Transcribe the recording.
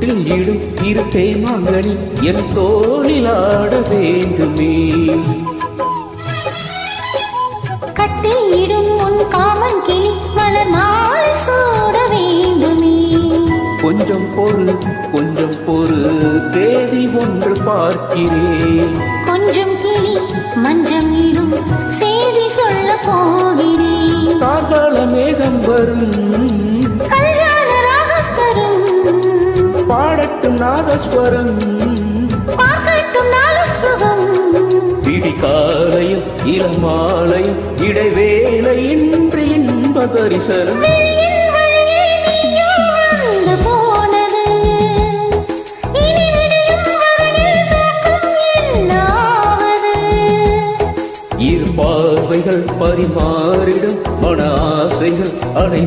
தொட்டில் இடும் இரு தேமாங்கனி என் தோளில் ஆட வேண்டுமே. கட்டில் இடும் உன் காமன் கிளி மலர் மாலை சூட வேண்டுமே. கொஞ்சம் பொறு தேதி ஒன்று பார்க்கிறேன். கொஞ்சம் கிளி மஞ்சம் இடும் செய்தி சொல்ல போகிறேன். கார்கால மேகம் வரும் கல்யாண ராகம் தரும் பாடட்டும் நாதஸ்வரம் பார்க்கட்டும் நாளும் சுகம். விடிகாலையும் இளமாலையும் இடைவேளை இன்றி இன்ப தரிசனம். இரு பார்வைகள் பரிமாறிடும் மன ஆசைகள் அடை